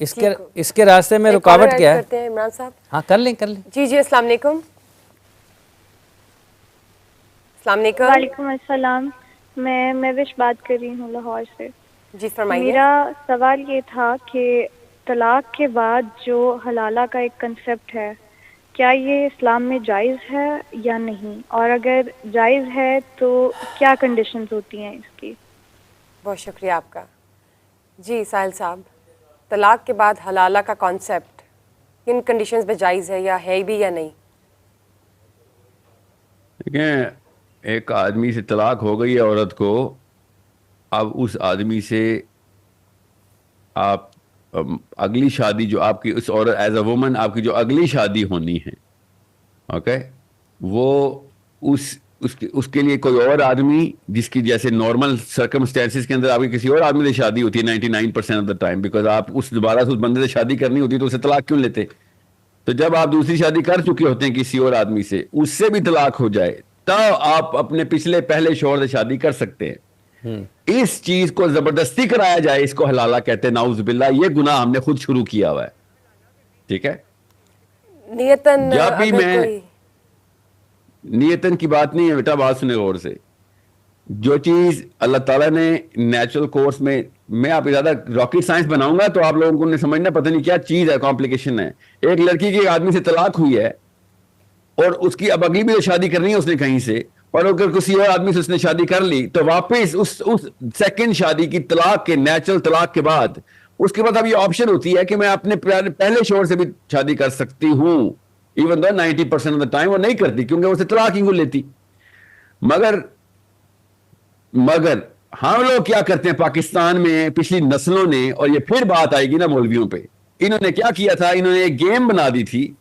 اس کے راستے میں رکاوٹ کیا ہے؟ کرتے ہیں عمران صاحب. ہاں کر لیں. جی السلام علیکم. السلام علیکم. وعلیکم السلام. میں مہوش بات کر رہی ہوں لاہور سے. جی فرمائیے. میرا سوال یہ تھا کہ طلاق کے بعد جو حلالہ کا ایک کنسیپٹ ہے کیا یہ اسلام میں جائز ہے یا نہیں، اور اگر جائز ہے تو کیا کنڈیشنز ہوتی ہیں اس کی؟ بہت شکریہ آپ کا. جی ساحل صاحب، طلاق کے بعد حلالہ کا کانسیپٹ کن کنڈیشنز پہ جائز ہے یا ہے بھی یا نہیں؟ دیکھیں، ایک آدمی سے طلاق ہو گئی ہے عورت کو، اب اس آدمی سے آپ اگلی شادی جو آپ کی اس عورت ایز اے وومن آپ کی جو اگلی شادی ہونی ہے، اوکے، وہ اس کے لیے کوئی اور آدمی جس کی جیسے نارمل سرکمسٹینسز کے اندر آپ کی کسی اور آدمی سے شادی ہوتی ہے 99% آف دا ٹائم، بیکاز آپ دوبارہ سے اس بندے سے شادی کرنی ہوتی تو اسے طلاق کیوں لیتے؟ تو جب آپ دوسری شادی کر چکے ہوتے ہیں کسی اور آدمی سے، اس سے بھی طلاق ہو جائے تو آپ اپنے پہلے شوہر سے شادی کر سکتے ہیں. اس چیز کو زبردستی کرایا جائے، اس کو حلالہ کہتے ہیں. نعوذ باللہ، یہ گناہ ہم نے خود شروع کیا ہوا ہے. ٹھیک ہے، نیتن جب بھی اگر میں کوئی نیتن کی بات نہیں ہے بیٹا، بات سنیں غور سے. جو چیز اللہ تعالیٰ نے نیچرل کورس میں آپ زیادہ راکٹ سائنس بناؤں گا تو آپ لوگوں کو نہیں سمجھنا پتہ نہیں کیا چیز ہے، کمپلیکیشن ہے. ایک لڑکی کی ایک آدمی سے طلاق ہوئی ہے اور اس کی اب اگلی بھی شادی کرنی ہے اس نے کہیں سے، اور اگر کسی اور آدمی سے اس نے شادی کر لی تو واپس اس سیکنڈ شادی کی طلاق کے نیچرل طلاق کے بعد اس کے بعد اب یہ آپشن ہوتی ہے کہ میں اپنے پہلے شوہر سے بھی شادی کر سکتی ہوں، even though 90% of the time وہ نہیں کرتی کیونکہ اسے طلاق ہی وہ لیتی. مگر ہم لوگ کیا کرتے ہیں پاکستان میں پچھلی نسلوں نے، اور یہ پھر بات آئے گی نا مولویوں پہ، انہوں نے کیا کیا تھا، انہوں نے ایک گیم بنا دی تھی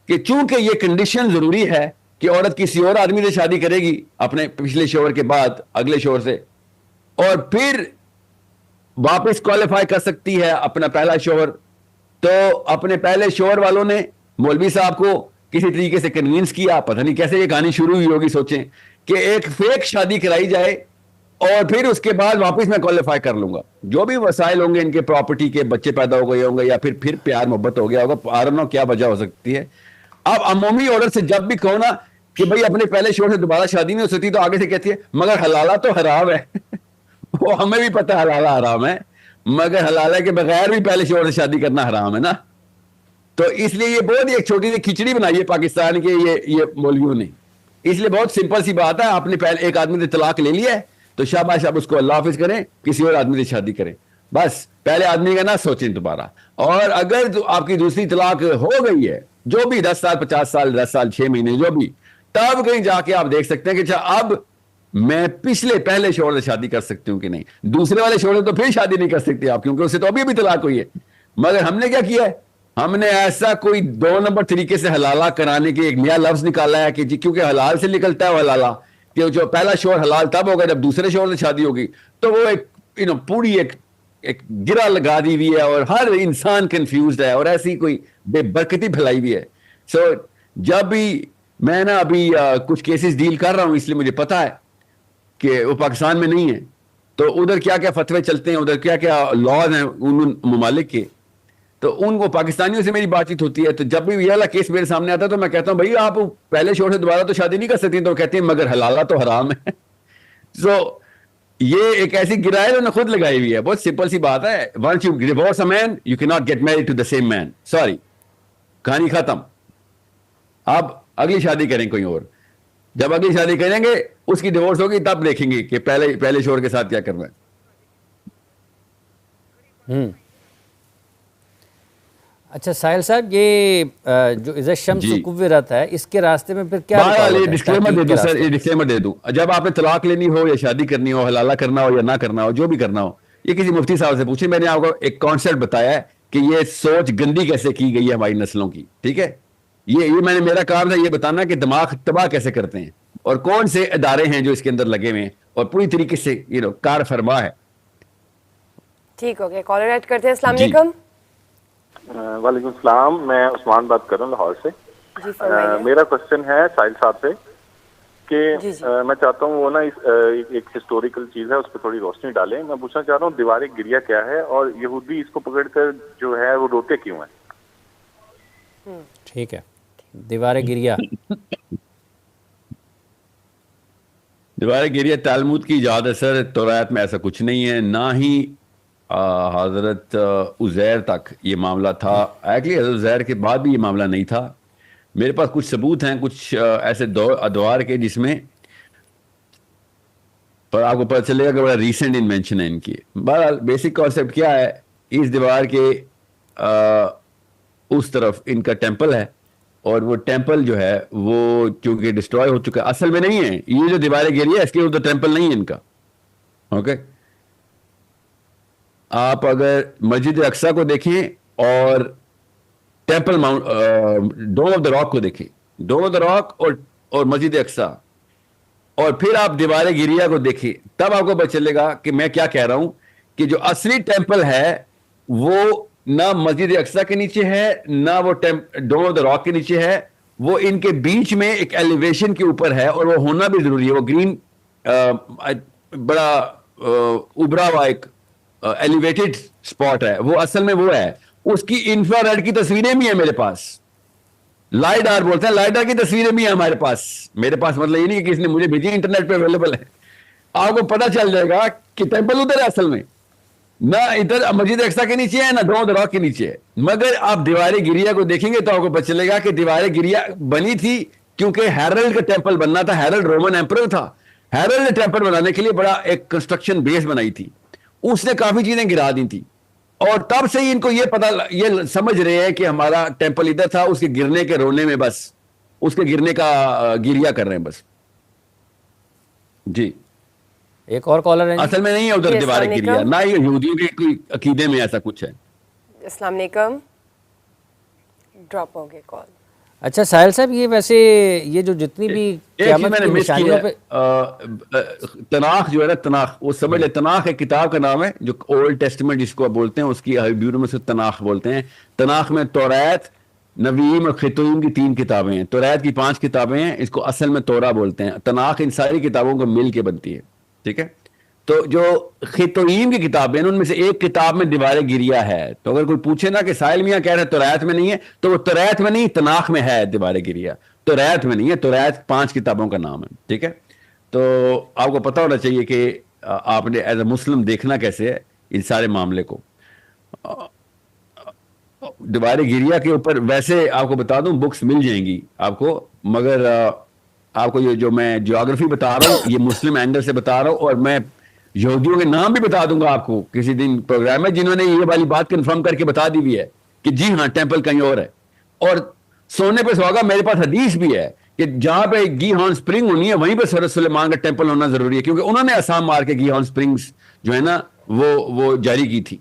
کہ چونکہ یہ کنڈیشن ضروری ہے کہ عورت کسی اور آدمی سے شادی کرے گی اپنے پچھلے شوہر کے بعد اگلے شوہر سے، اور پھر واپس کوالیفائی کر سکتی ہے اپنا پہلا شوہر. تو اپنے پہلے شوہر والوں نے مولوی صاحب کو کسی طریقے سے کنوینس کیا، پتہ نہیں کیسے یہ کہانی شروع ہوئی ہوگی، سوچیں کہ ایک فیک شادی کرائی جائے اور پھر اس کے بعد واپس میں کوالیفائی کر لوں گا. جو بھی وسائل ہوں گے ان کے، پراپرٹی کے، بچے پیدا ہو گئے ہوں گے یا پھر پیار محبت ہو گیا ہوگا، آئی ڈونٹ نو کیا وجہ ہو سکتی ہے. اب عمومی عورت سے جب بھی کہو نا کہ بھئی اپنے پہلے شوہر سے دوبارہ شادی نہیں ہو سکتی تو آگے سے کہتی ہے مگر حلالہ تو حرام ہے. وہ ہمیں بھی پتہ ہے حلالہ حرام ہے، مگر حلالہ کے بغیر بھی پہلے شوہر سے شادی کرنا حرام ہے نا. تو اس لیے یہ بہت ہی ایک چھوٹی سی کھچڑی بنائی ہے پاکستان کے یہ مولویوں نے. اس لیے بہت سمپل سی بات ہے، آپ نے پہلے ایک آدمی سے طلاق لے لیا ہے تو شاباش، آپ اس کو اللہ حافظ کریں، کسی اور آدمی سے شادی کریں. بس پہلے آدمی کا نہ سوچیں دوبارہ. اور اگر آپ کی دوسری طلاق ہو گئی ہے، جو بھی 10 سال 50 سال 10 سال 6 مہینے جو بھی، تب کہیں جا کے آپ دیکھ سکتے ہیں کہ اب میں پہلے شوہر سے شادی کر سکتی ہوں کہ نہیں. دوسرے والے شوہر سے تو پھر شادی نہیں کر سکتی آپ، کیونکہ اس سے تو ابھی طلاق ہوئی ہے. مگر ہم نے کیا کیا ہے، ہم نے ایسا کوئی 2 نمبر طریقے سے حلالہ کرانے کے ایک نیا لفظ نکالا ہے کہ جی کیونکہ حلال سے نکلتا ہے وہ حلالہ، کہ جو پہلا شوہر حلال تب ہوگا جب دوسرے شوہر سے شادی ہوگی. تو وہ ایک پوری ایک گرہ لگا دی ہوئی ہے اور ہر انسان کنفیوزڈ ہے اور ایسی کوئی بے برکتی پھیلائی ہوئی ہے. سو جب بھی میں نا ابھی کچھ کیسز ڈیل کر رہا ہوں، اس لیے مجھے پتا ہے کہ وہ پاکستان میں نہیں ہے، تو ادھر کیا کیا فتوے چلتے ہیں، ادھر کیا کیا لاز ہیں ان ممالک کے. تو ان کو پاکستانیوں سے میری بات چیت ہوتی ہے، تو جب بھی یہ والا کیس میرے سامنے آتا ہے تو میں کہتا ہوں بھائی آپ پہلے شوہر سے دوبارہ تو شادی نہیں کر سکتی، تو کہتے ہیں مگر حلالہ تو حرام ہے. سو یہ ایک ایسی گرہ ہے انہوں نے خود لگائی ہوئی ہے. بہت سمپل سی بات ہے، once you divorce a man you cannot get married to the same man. sorry، کہانی ختم. آپ اگلی شادی کریں کوئی اور، جب اگلی شادی کریں گے اس کی ڈیورس ہوگی تب دیکھیں گے کہ پہلے شوہر کے ساتھ کیا کرنا ہے. اچھا ساحل صاحب، یہ جو اذا الشمس کورت ہے، اس کے راستے میں پھر کیا ڈسکلیمر دے دوں سر، یہ ڈسکلیمر دے دوں. جب آپ نے طلاق لینی ہو یا شادی کرنی ہو، حلالہ کرنا ہو یا نہ کرنا ہو، جو بھی کرنا ہو، یہ کسی مفتی صاحب سے پوچھیں. میں نے آپ کو ایک کانسیپٹ بتایا ہے کہ یہ سوچ گندی کیسے کی گئی ہے ہماری نسلوں کی. ٹھیک ہے، یہ میں نے میرا کام تھا یہ بتانا کہ دماغ تباہ کیسے کرتے ہیں اور کون سے ادارے ہیں جو اس کے اندر لگے ہوئے ہیں اور پوری طریقے سے کار فرما ہے. ٹھیک ہو گیا، کالر ایڈ کرتے ہیں. السلام علیکم. وعلیکم السلام، میں عثمان بات کر رہا ہوں لاہور سے. جی فرمائیے. میرا کوشچن ہے ساحل صاحب سے کہ میں چاہتا ہوں وہ نا ایک ہسٹوریکل چیز ہے, اس پہ تھوڑی روشنی ڈالیں. میں پوچھنا چاہ رہا ہوں دیوار گریا کیا ہے, اور یہودی اس کو پکڑ کر جو ہے وہ روتے کیوں ہیں؟ ٹھیک ہے, دیوار گریا. دیوار گریا تالمود کی ایجاد ہے سر, تورات میں ایسا کچھ نہیں ہے, نہ ہی حضرت عزیر تک یہ معاملہ تھا. ایکچولی حضرت عزیر کے بعد بھی یہ معاملہ نہیں تھا. میرے پاس کچھ ثبوت ہیں کچھ ایسے ادوار کے جس میں, پر آپ کو پتہ چلے گا کہ بڑا ریسنٹ انوینشن ہے ان کی. بہرحال بیسک کانسیپٹ کیا ہے, اس دیوار کے اس طرف ان کا ٹیمپل ہے, اور وہ ٹیمپل جو ہے وہ چونکہ ڈسٹروائے ہو چکا ہے, اصل میں نہیں ہے یہ جو دیوار گریا ہے, اس کے اوپر ٹیمپل نہیں ہے ان کا. اوکے, آپ اگر مسجد اقصی کو دیکھیں اور temple dome of the rock کو دیکھیں, ڈوم آف دا راک اور مسجد اقصی, اور پھر آپ دیوار گریا کو دیکھیں, تب آپ کو پتہ چلے گا کہ میں کیا کہہ رہا ہوں, کہ جو اصلی ٹیمپل ہے وہ نہ مسجد اقصی کے نیچے ہے, نہ وہ ڈوم آف دا راک کے نیچے ہے, وہ ان کے بیچ میں ایک ایلیویشن کے اوپر ہے, اور وہ ہونا بھی ضروری ہے. وہ گرین بڑا ابھرا ہوا ایک ایلیویٹڈ اسپاٹ ہے, وہ اصل میں وہ ہے. اس کی انفرا ریڈ کی تصویریں بھی ہیں میرے پاس, لائیڈار بولتے ہیں, لائیڈار کی تصویریں بھی ہیں ہمارے پاس. میرے پاس مطلب یہ نہیں کہ کسی نے مجھے بھیجی, انٹرنیٹ پہ اویلیبل ہے. آپ کو پتہ چل جائے گا کہ ٹیمپل ادھر ہے اصل میں, نہ ادھر مسجد اقصی کے نیچے ہے, نہ ڈوم آف دا راک کے نیچے ہے. مگر آپ دیوار گریا کو دیکھیں گے تو آپ کو پتہ چلے گا کہ دیوار گریا بنی تھی کیونکہ ہیرلڈ کا ٹیمپل بننا تھا. ہیرلڈ رومن ایمپرر تھا, ہیرلڈ نے ٹیمپل بنانے کے لیے بڑا ایک کنسٹرکشن بیس بنائی تھی, اس نے کافی چیزیں گرا دی تھی, اور تب سے ہی ان کو یہ سمجھ رہے ہیں کہ ہمارا ٹیمپل ادھر تھا, اس کے گرنے کے رونے میں بس اس کے گرنے کا گریا کر رہے ہیں بس. جی, ایک اور کالر ہے. اصل میں نہیں ہے ادھر دیوار گریا, نہ ہی یہودیوں کے کوئی عقیدے میں ایسا کچھ ہے. السلام علیکم, ڈراپ ہو گئے کال. اچھا ساحل صاحب, یہ ویسے یہ جو جتنی بھی قیامت کی نشانیوں پہ تناخ جو ہے نا, تناخ وہ سمجھ لے, تناخ ایک کتاب کا نام ہے جو اولڈ ٹیسٹمنٹ جس کو بولتے ہیں, اس کی ہیبریو میں سے تناخ بولتے ہیں. تناخ میں توریت, نویم اور خطویم کی 3 کتابیں ہیں. توریت کی 5 کتابیں ہیں, اس کو اصل میں تورا بولتے ہیں. تناخ ان ساری کتابوں کو مل کے بنتی ہے. ٹھیک ہے, تو جو خطویم کی کتابیں ہیں ان میں سے ایک کتاب میں دیوار گریا ہے. تو اگر کوئی پوچھے نا کہ ساحل میاں کہہ رہے توریت میں نہیں ہے, تو وہ توریت میں نہیں, تناخ میں ہے دیوار گریا, توریت میں نہیں ہے. توریت 5 کتابوں کا نام ہے. ٹھیک ہے, تو آپ کو پتہ ہونا چاہیے کہ آپ نے ایز اے مسلم دیکھنا کیسے ہے ان سارے معاملے کو. دیوار گریا کے اوپر ویسے آپ کو بتا دوں بکس مل جائیں گی آپ کو, مگر آپ کو یہ جو میں جیوگرافی بتا رہا ہوں یہ مسلم اینگل سے بتا رہا ہوں, اور میں یہودیوں کے نام بھی بتا دوں گا آپ کو کسی دن پروگرام میں, جنہوں نے یہ والی بات کنفرم کر کے بتا دی ہوئی ہے کہ جی ہاں ٹیمپل کہیں اور ہے. اور سونے پہ سہاگا, میرے پاس حدیث بھی ہے کہ جہاں پہ گی ہارن سپرنگ ہونی ہے وہیں پہ حضرت سلیمان کا ٹیمپل ہونا ضروری ہے, کیونکہ انہوں نے اسام مار کے گی ہارن سپرنگز جو ہے نا وہ جاری کی تھی.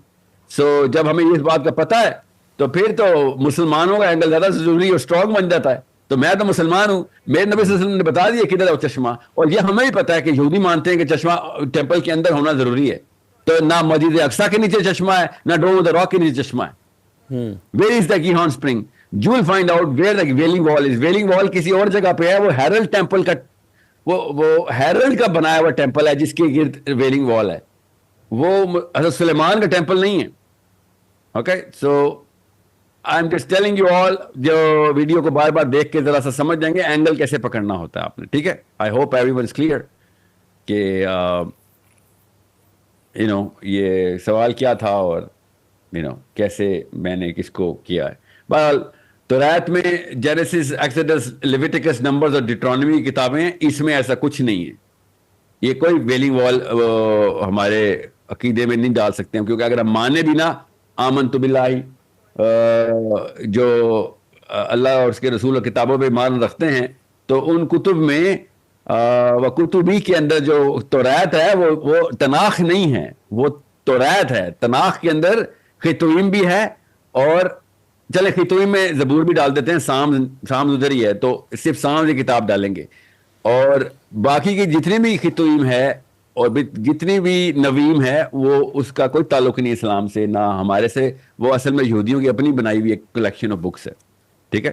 سو جب ہمیں اس بات کا پتہ ہے تو پھر تو مسلمانوں کا اینگل زیادہ ضروری اور اسٹرانگ بن جاتا ہے. تو میں تو مسلمان ہوں, میرے نبی صلی اللہ علیہ وسلم نے بتا دیا کدھر ہے وہ چشمہ, اور یہ ہمیں بھی پتہ ہے کہ یہودی مانتے ہیں کہ چشمہ ٹیمپل کے اندر ہونا ضروری ہے. تو نہ مسجد اقصی کے نیچے چشمہ ہے, نہ ڈوم آف دا راک کے نیچے چشمہ ہے. Where is the Gihon spring, you will find out where the wailing wall is. Willing وال کسی اور جگہ پہ ہے, وہ ہیرلڈ ٹیمپل کا وہ ہیرلڈ کا بنایا ہوا ٹیمپل ہے جس کے گرد ویلنگ وال ہے, وہ حضرت سلیمان کا ٹیمپل نہیں ہے. Okay, so I am just telling you all, جو ویڈیو کو بار بار دیکھ کے ذرا سا سمجھ جائیں گے اینگل کیسے پکڑنا ہوتا ہے آپ نے. ٹھیک ہے, I hope every one is clear کہ یہ سوال کیا تھا اور کیسے میں نے کس کو کیا ہے. بہرحال توریت میں جینیسس, ایکسڈس, لیویٹیکس, نمبرز اور ڈیٹرانومی کی کتابیں ہیں, اس میں ایسا کچھ نہیں ہے. یہ کوئی ویلنگ وال ہمارے عقیدے میں نہیں ڈال سکتے ہیں, کیونکہ اگر ہم مانے بھی نا آمنت باللہ, جو اللہ اور اس کے رسول اور کتابوں پہ ایمان رکھتے ہیں, تو ان کتب میں و کتبی کے اندر جو توریت ہے وہ تناخ نہیں ہے, وہ توریت ہے. تناخ کے اندر خطویم بھی ہے, اور چلے خطویم میں زبور بھی ڈال دیتے ہیں, سامز ادھر ہی ہے, تو صرف سامز کی کتاب ڈالیں گے, اور باقی کی جتنی بھی خطویم ہے اور جتنی بھی نویم ہے وہ اس کا کوئی تعلق نہیں اسلام سے, نہ ہمارے سے. وہ اصل میں یہودیوں کی اپنی بنائی ہوئی ایک کلیکشن آف بکس ہے. ٹھیک ہے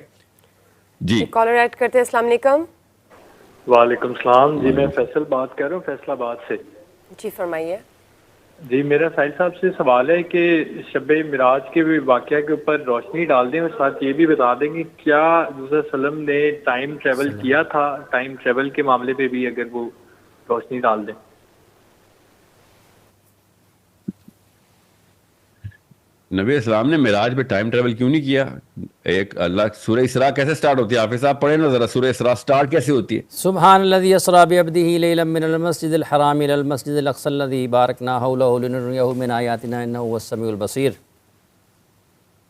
جی, کالر ایڈ کرتے ہیں. السلام علیکم. وعلیکم السلام جی، میں فیصل بات کر رہا ہوں فیصل آباد سے. جی فرمائیے. جی میرا ساحل صاحب سے سوال ہے کہ شب معراج کے واقعہ کے اوپر روشنی ڈال دیں اور ساتھ یہ بھی بتا دیں کہ کیا حضور صلی اللہ علیہ وسلم نے ٹائم ٹریول کیا تھا، ٹائم ٹریول کے معاملے پہ بھی اگر وہ روشنی ڈال دیں. نبی اسلام نے معراج پہ ٹائم ٹریول کیوں نہیں کیا؟ ایک اللہ سورہ اسراء کیسے سٹارٹ ہوتی ہے؟ حافظ صاحب پڑھیں نا ذرا، سورہ اسراء سٹارٹ کیسے ہوتی ہے؟ سبحان الذی اسری بعبدہ لیلا من المسجد الحرام الی المسجد الاقصی الذی بارکنا حولہ لنریہ من آیاتنا انہ هو السمیع البصیر.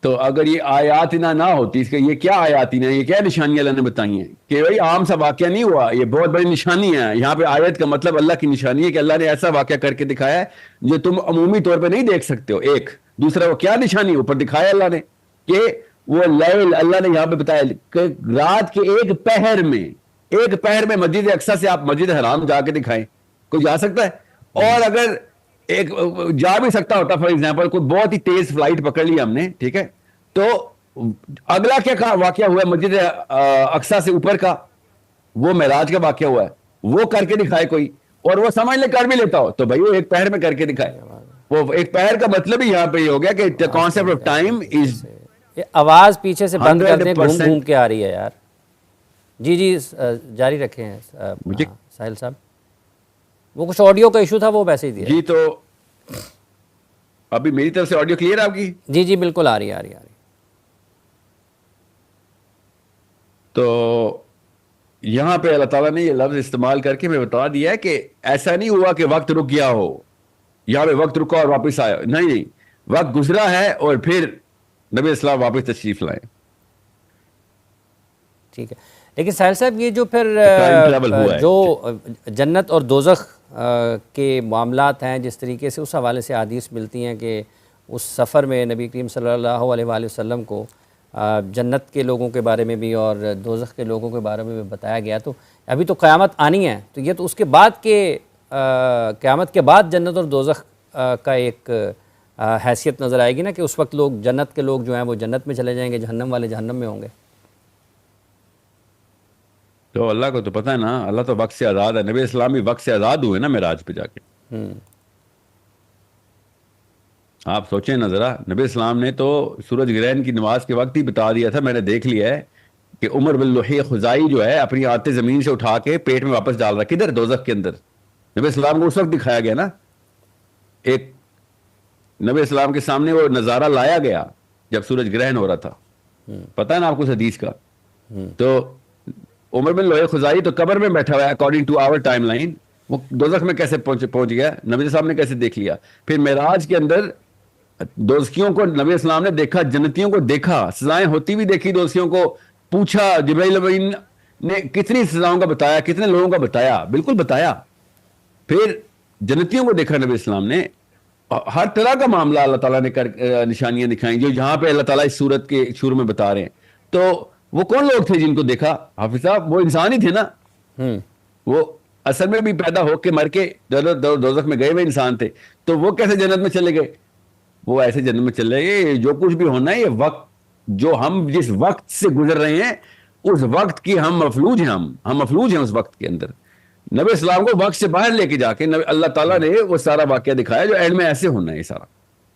تو اگر یہ آیاتنا نہ ہوتی، اس کا یہ کیا آیاتنا، یہ کیا نشانیاں اللہ نے بتائی ہیں کہ بھائی عام سا واقعہ نہیں ہوا، یہ بہت بڑی نشانی ہے. یہاں پہ آیت کا مطلب اللہ کی نشانی ہے کہ اللہ نے ایسا واقعہ کر کے دکھایا ہے جو تم عمومی طور پہ نہیں دیکھ سکتے ہو. ایک دوسرا وہ کیا نشانی اوپر دکھایا اللہ نے کہ وہ لیل، اللہ نے یہاں پہ بتایا کہ رات کے ایک پہر میں مسجد اقصیٰ سے آپ مسجد حرام جا کے دکھائیں. کوئی جا سکتا ہے؟ اور اگر ایک جا بھی سکتا ہوتا، فار ایگزامپل کوئی بہت ہی تیز فلائٹ پکڑ لی ہم نے، ٹھیک ہے، تو اگلا کیا واقعہ ہوا ہے مسجد اقصیٰ سے اوپر کا، وہ معراج کا واقعہ ہوا ہے، وہ کر کے دکھائے کوئی، اور وہ سمجھ لے کر بھی لیتا ہو تو بھائی وہ ایک پہر میں کر کے دکھائے. وہ ایک پہر کا مطلب ہی یہاں پہ یہ ہو گیا کہ کانسیپٹ آف ٹائم از. آواز پیچھے سے بند کر دیں، گھوم گھوم کے آ رہی ہے یار. جی جاری رکھیں ساحل صاحب. وہ کچھ آڈیو کا ایشو تھا، وہ ویسے ہی دیا. جی تو ابھی میری طرف سے آڈیو کلیئر ہے آپ کی؟ جی بالکل آ رہی ہے. تو یہاں پہ اللہ تعالیٰ نے یہ لفظ استعمال کر کے میں بتا دیا ہے کہ ایسا نہیں ہوا کہ وقت رک گیا ہو، یہاں پہ وقت رکا اور واپس آیا. نہیں، وقت گزرا ہے اور پھر نبی اسلام واپس تشریف لائے. ٹھیک ہے. لیکن ساحل صاحب یہ جو پھر جو جنت اور دوزخ کے معاملات ہیں، جس طریقے سے اس حوالے سے حدیث ملتی ہیں کہ اس سفر میں نبی کریم صلی اللہ علیہ وآلہ وسلم کو جنت کے لوگوں کے بارے میں بھی اور دوزخ کے لوگوں کے بارے میں بھی بتایا گیا. تو ابھی تو قیامت آنی ہے، تو یہ تو اس کے بعد کے قیامت کے بعد جنت اور دوزخ کا ایک حیثیت نظر آئے گی نا، کہ اس وقت لوگ جنت کے لوگ جو ہیں وہ جنت میں چلے جائیں گے، جہنم والے جہنم میں ہوں گے. تو اللہ کو تو پتہ ہے نا، اللہ تو وقت سے آزاد ہے. نبی اسلام بھی وقت سے آزاد ہوئے نا معراج پہ جا کے. آپ سوچیں نا ذرا، نبی اسلام نے تو سورج گرہن کی نماز کے وقت ہی بتا دیا تھا، میں نے دیکھ لیا ہے کہ عمر بن لوحی خزائی جو ہے اپنی آتے زمین سے اٹھا کے پیٹ میں واپس ڈال رہا. کدھر؟ دوزخ کے اندر. نبی اسلام کو اس وقت دکھایا گیا نا. ایک نبی اسلام کے سامنے وہ نظارہ لایا گیا جب سورج گرہن ہو رہا تھا. پتہ ہے نا آپ کو اس حدیث کا؟ تو عمر بن لوحی خزائی تو قبر میں بیٹھا ہوا ہے according to our timeline. وہ دوزخ میں کیسے پہنچ گیا؟ نبی صاحب نے کیسے دیکھ لیا؟ پھر معراج کے اندر دوزخیوں کو نبی اسلام نے دیکھا، جنتیوں کو دیکھا، سزائیں ہوتی بھی دیکھی. دوزخیوں کو پوچھا، جبرائیل امین نے کتنی سزاؤں کا بتایا، کتنے لوگوں کا بتایا، بالکل بتایا. پھر جنتیوں کو دیکھا نبی اسلام نے. ہر طرح کا معاملہ اللہ تعالیٰ نے نشانیاں دکھائیں جو یہاں پہ اللہ تعالیٰ اس صورت کے شروع میں بتا رہے ہیں. تو وہ کون لوگ تھے جن کو دیکھا؟ حافظ صاحب وہ انسان ہی تھے نا. وہ اصل میں بھی پیدا ہو کے مر کے دوزخ میں گئے ہوئے انسان تھے. تو وہ کیسے جنت میں چلے گئے؟ وہ ایسے جنت میں چلے گئے. جو کچھ بھی ہونا ہے، یہ وقت جو ہم جس وقت سے گزر رہے ہیں اس وقت کی ہم مفلوج ہیں. ہم مفلوج ہیں اس وقت کے اندر. نبی اسلام کو وقت سے باہر لے کے جا کے اللہ تعالیٰ نے وہ سارا واقعہ دکھایا جو اینڈ میں ایسے ہونا ہے. یہ سارا